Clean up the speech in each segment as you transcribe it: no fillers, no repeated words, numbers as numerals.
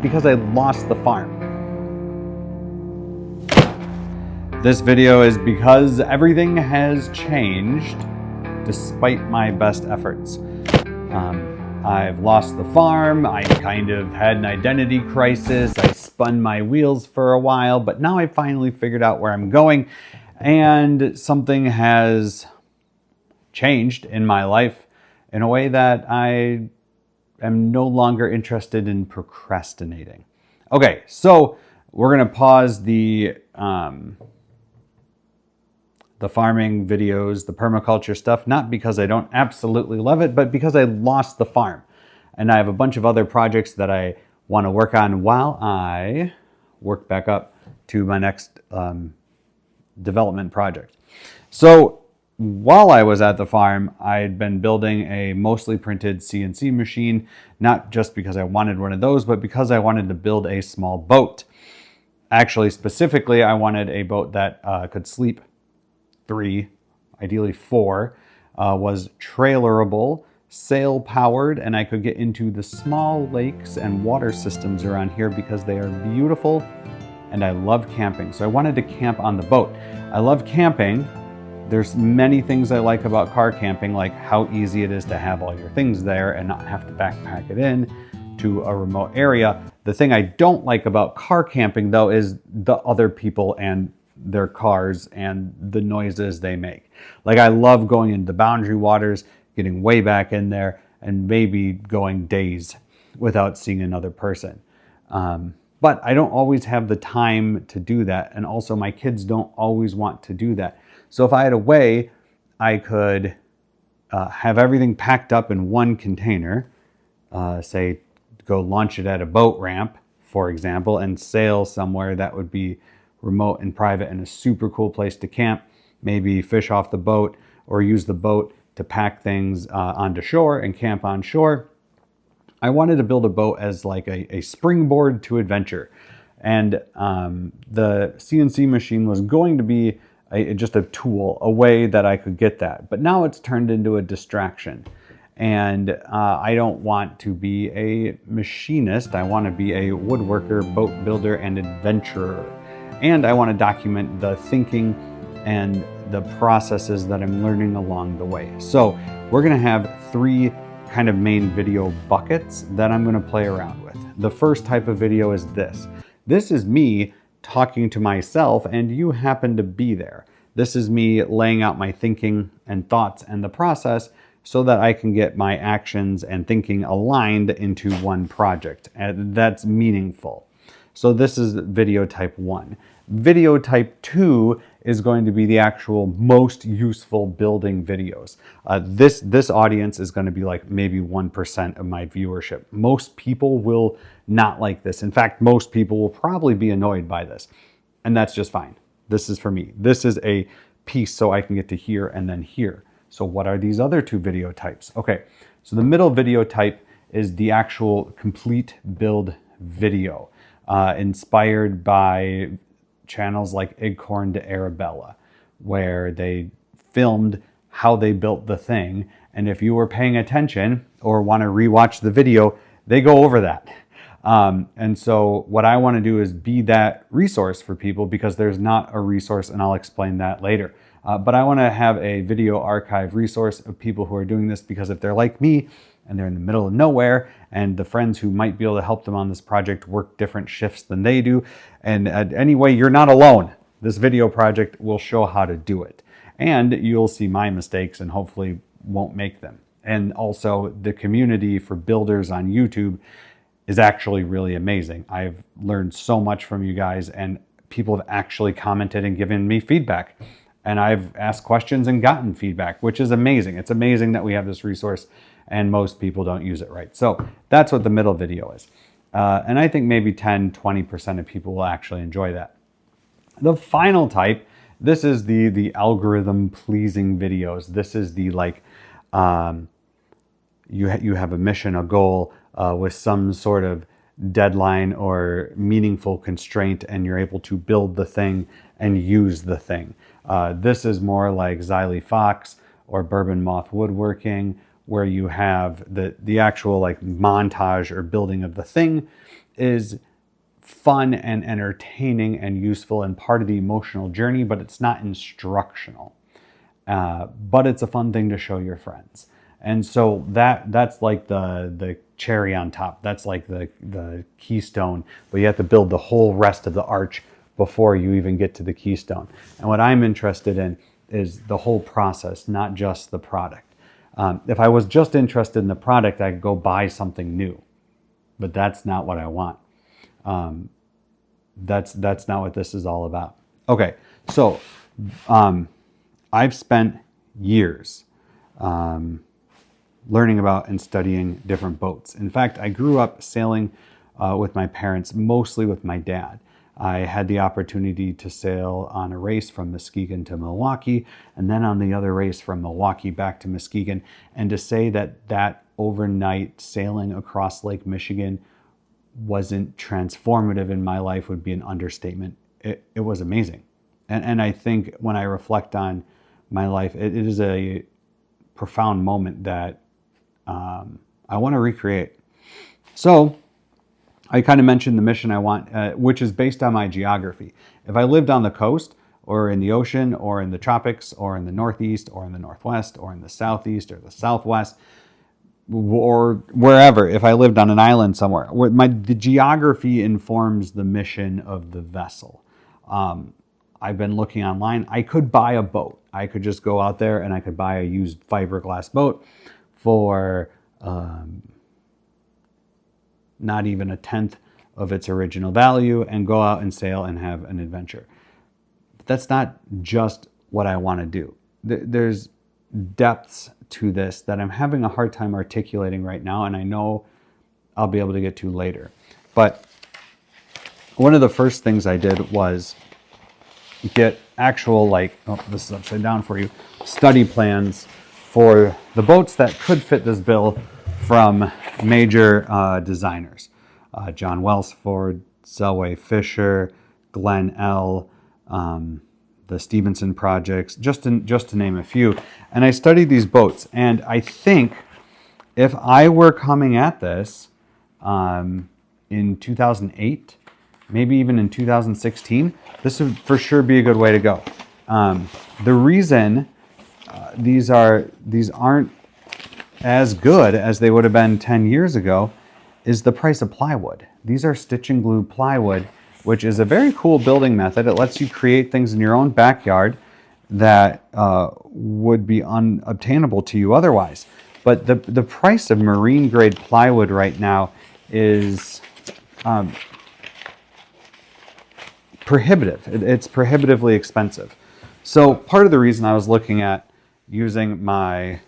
because I lost the farm. This video is because everything has changed despite my best efforts. I've lost the farm, I kind of had an identity crisis, I spun my wheels for a while, but now I finally figured out where I'm going, and something has changed in my life in a way that I am no longer interested in procrastinating. Okay, so we're gonna pause the farming videos, the permaculture stuff, not because I don't absolutely love it, but because I lost the farm. And I have a bunch of other projects that I want to work on while I work back up to my next development project. So while I was at the farm, I'd been building a mostly printed CNC machine, not just because I wanted one of those, but because I wanted to build a small boat. Actually, specifically, I wanted a boat that could sleep 3, ideally 4, was trailerable, sail powered, and I could get into the small lakes and water systems around here because they are beautiful and I love camping. So I wanted to camp on the boat. I love camping. There's many things I like about car camping, like how easy it is to have all your things there and not have to backpack it in to a remote area. The thing I don't like about car camping though is the other people and their cars and the noises they make. Like, I love going into boundary waters, getting way back in there, and maybe going days without seeing another person. But I don't always have the time to do that, and also my kids don't always want to do that. So if I had a way I could have everything packed up in one container, say go launch it at a boat ramp, for example, and sail somewhere that would be remote and private and a super cool place to camp, maybe fish off the boat or use the boat to pack things onto shore and camp on shore. I wanted to build a boat as like a springboard to adventure. And the CNC machine was going to be just a tool, a way that I could get that. But now it's turned into a distraction. And I don't want to be a machinist. I want to be a woodworker, boat builder, and adventurer. And I want to document the thinking and the processes that I'm learning along the way. So we're going to have 3 kind of main video buckets that I'm going to play around with. The first type of video is this. This is me talking to myself and you happen to be there. This is me laying out my thinking and thoughts and the process so that I can get my actions and thinking aligned into one project, and that's meaningful. So this is video type 1. Video type 2 is going to be the actual most useful building videos. This audience is going to be like maybe 1% of my viewership. Most people will not like this. In fact, most people will probably be annoyed by this. And that's just fine. This is for me. This is a piece so I can get to here and then here. So what are these other 2 video types? Okay, so the middle video type is the actual complete build video. Inspired by channels like Acorn to Arabella, where they filmed how they built the thing. And if you were paying attention or want to rewatch the video, they go over that. And so what I want to do is be that resource for people, because there's not a resource, and I'll explain that later. But I want to have a video archive resource of people who are doing this, because if they're like me and they're in the middle of nowhere and the friends who might be able to help them on this project work different shifts than they do, and anyway, you're not alone. This video project will show how to do it. And you'll see my mistakes and hopefully won't make them. And also the community for builders on YouTube is actually really amazing. I've learned so much from you guys, and people have actually commented and given me feedback. And I've asked questions and gotten feedback, which is amazing. It's amazing that we have this resource and most people don't use it right. So that's what the middle video is. And I think maybe 10-20% of people will actually enjoy that. The final type, this is the algorithm pleasing videos. This is the like, you have a mission, a goal with some sort of deadline or meaningful constraint, and you're able to build the thing and use the thing. This is more like Xylee Fox or Bourbon Moth Woodworking, where you have the actual like montage or building of the thing, is fun and entertaining and useful and part of the emotional journey, but it's not instructional. But it's a fun thing to show your friends. And so that's like the cherry on top. That's like the keystone, but you have to build the whole rest of the arch before you even get to the keystone. And what I'm interested in is the whole process, not just the product. If I was just interested in the product, I could go buy something new, but that's not what I want. That's not what this is all about. Okay, so I've spent years learning about and studying different boats. In fact, I grew up sailing with my parents, mostly with my dad. I had the opportunity to sail on a race from Muskegon to Milwaukee, and then on the other race from Milwaukee back to Muskegon. And to say that overnight sailing across Lake Michigan wasn't transformative in my life would be an understatement. It was amazing. And I think when I reflect on my life, it is a profound moment that I want to recreate. So I kind of mentioned the mission I want, which is based on my geography. If I lived on the coast or in the ocean or in the tropics or in the Northeast or in the Northwest or in the Southeast or the Southwest or wherever, if I lived on an island somewhere, the geography informs the mission of the vessel. I've been looking online. I could buy a boat. I could just go out there and I could buy a used fiberglass boat for not even a tenth of its original value and go out and sail and have an adventure. But that's not just what I want to do. There's depths to this that I'm having a hard time articulating right now, and I know I'll be able to get to later. But one of the first things I did was get actual, this is upside down for you, study plans for the boats that could fit this bill from major designers. John Welsford, Selway Fisher, Glenn L., the Stevenson projects, just to name a few. And I studied these boats, and I think if I were coming at this in 2008, maybe even in 2016, this would for sure be a good way to go. The reason these aren't as good as they would have been 10 years ago is the price of plywood. These are stitch and glue plywood, which is a very cool building method. It lets you create things in your own backyard that would be unobtainable to you otherwise. But the price of marine grade plywood right now is prohibitive. It's prohibitively expensive. So part of the reason I was looking at using my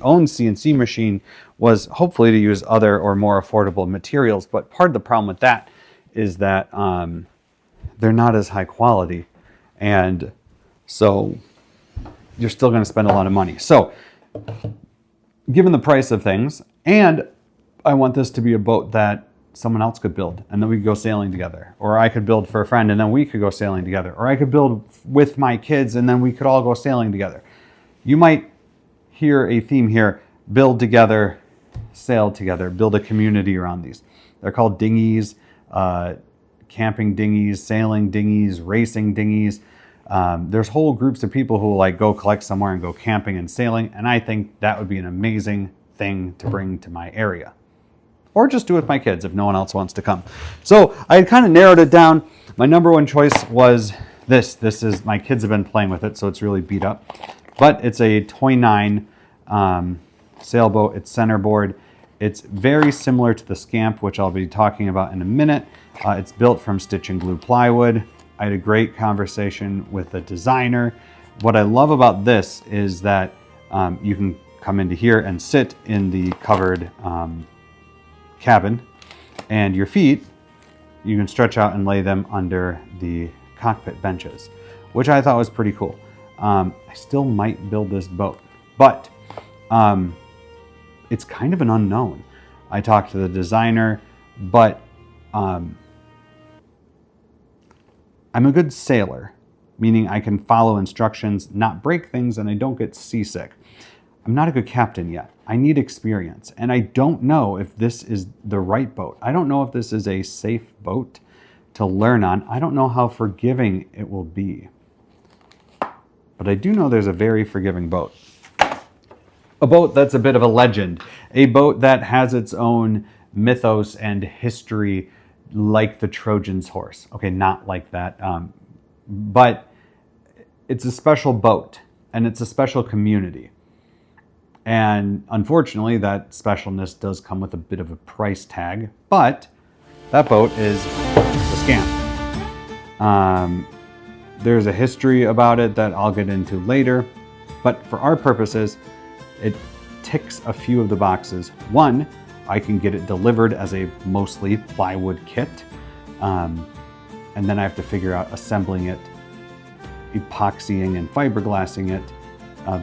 own CNC machine was hopefully to use other or more affordable materials. But part of the problem with that is that they're not as high quality. And so you're still going to spend a lot of money. So given the price of things, and I want this to be a boat that someone else could build and then we could go sailing together, or I could build for a friend and then we could go sailing together, or I could build with my kids and then we could all go sailing together. You might hear a theme here: build together, sail together, build a community around these. They're called dinghies, camping dinghies, sailing dinghies, racing dinghies. There's whole groups of people who like go collect somewhere and go camping and sailing, and I think that would be an amazing thing to bring to my area. Or just do it with my kids if no one else wants to come. So I had kind of narrowed it down. My number one choice was this. This is, my kids have been playing with it, so it's really beat up. But it's a Toy 9 sailboat. It's centerboard. It's very similar to the Scamp, which I'll be talking about in a minute. It's built from stitch and glue plywood. I had a great conversation with the designer. What I love about this is that you can come into here and sit in the covered cabin, and your feet, you can stretch out and lay them under the cockpit benches, which I thought was pretty cool. I still might build this boat, but it's kind of an unknown. I talked to the designer, but I'm a good sailor, meaning I can follow instructions, not break things, and I don't get seasick. I'm not a good captain yet. I need experience. And I don't know if this is the right boat. I don't know if this is a safe boat to learn on. I don't know how forgiving it will be. But I do know there's a very forgiving boat. A boat that's a bit of a legend. A boat that has its own mythos and history, like the Trojan's horse. Okay, not like that. But it's a special boat, and it's a special community. And unfortunately, that specialness does come with a bit of a price tag, but that boat is a scam. There's a history about it that I'll get into later, but for our purposes, it ticks a few of the boxes. One, I can get it delivered as a mostly plywood kit, and then I have to figure out assembling it, epoxying and fiberglassing it,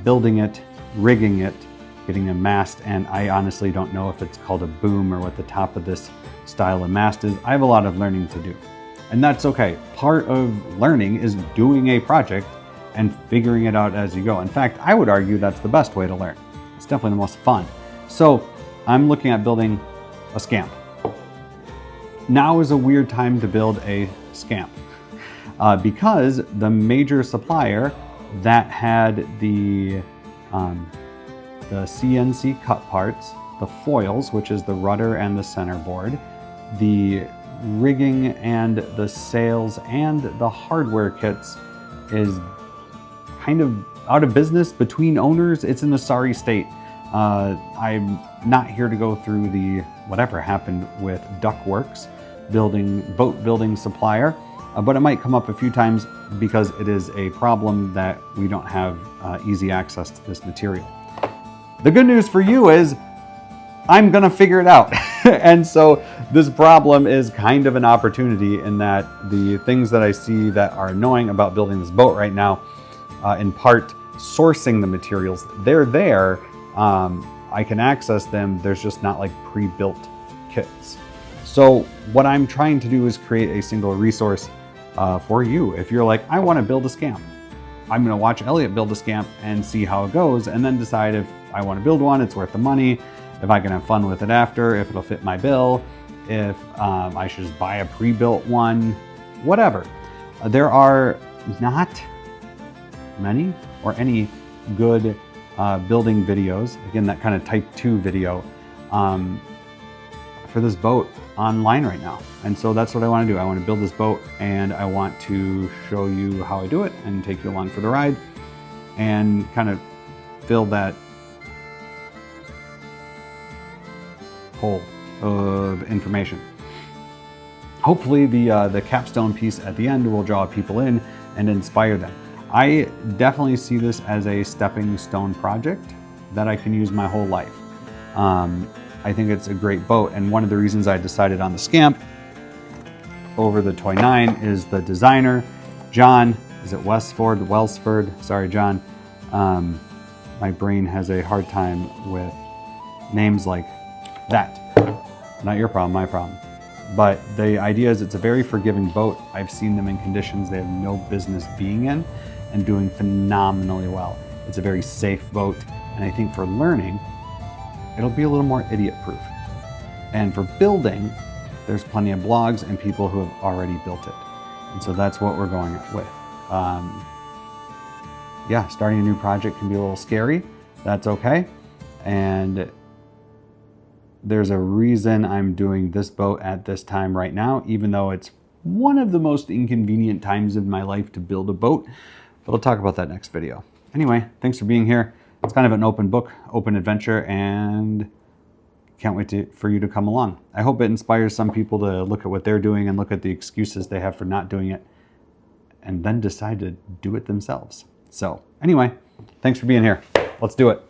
building it, rigging it, getting a mast, and I honestly don't know if it's called a boom or what the top of this style of mast is. I have a lot of learning to do, and that's okay. Part of learning is doing a project and figuring it out as you go. In fact, I would argue that's the best way to learn. It's definitely the most fun. So I'm looking at building a scamp. Now is a weird time to build a scamp because the major supplier that had the CNC cut parts, the foils, which is the rudder and the centerboard, the rigging and the sails and the hardware kits, is kind of out of business between owners. It's in a sorry state. I'm not here to go through the whatever happened with Duckworks, boat building supplier, but it might come up a few times because it is a problem that we don't have easy access to this material. The good news for you is I'm gonna figure it out. And so this problem is kind of an opportunity in that the things that I see that are annoying about building this boat right now, in part sourcing the materials, they're there. I can access them. There's just not like pre-built kits. So what I'm trying to do is create a single resource for you. If you're like, I want to build a scamp, I'm going to watch Elliot build a scamp and see how it goes, and then decide if I want to build one, it's worth the money, if I can have fun with it after, if it'll fit my bill, if I should just buy a pre-built one, whatever. There are not many or any good building videos, again, that kind of type 2 video, for this boat online right now. And so that's what I want to do. I want to build this boat, and I want to show you how I do it and take you along for the ride and kind of fill that hole of information. Hopefully the capstone piece at the end will draw people in and inspire them. I definitely see this as a stepping stone project that I can use my whole life. I think it's a great boat, and one of the reasons I decided on the Scamp over the Toy 9 is the designer, John. Is it Welsford? Sorry, John. My brain has a hard time with names like that. Not your problem, my problem. But the idea is it's a very forgiving boat. I've seen them in conditions they have no business being in and doing phenomenally well. It's a very safe boat, and I think for learning, it'll be a little more idiot-proof. And for building, there's plenty of blogs and people who have already built it. And so that's what we're going with. Yeah, starting a new project can be a little scary. That's okay. And there's a reason I'm doing this boat at this time right now, even though it's one of the most inconvenient times in my life to build a boat. But I'll talk about that next video. Anyway, thanks for being here. It's kind of an open book, open adventure, and can't wait for you to come along. I hope it inspires some people to look at what they're doing and look at the excuses they have for not doing it, and then decide to do it themselves. So anyway, thanks for being here. Let's do it.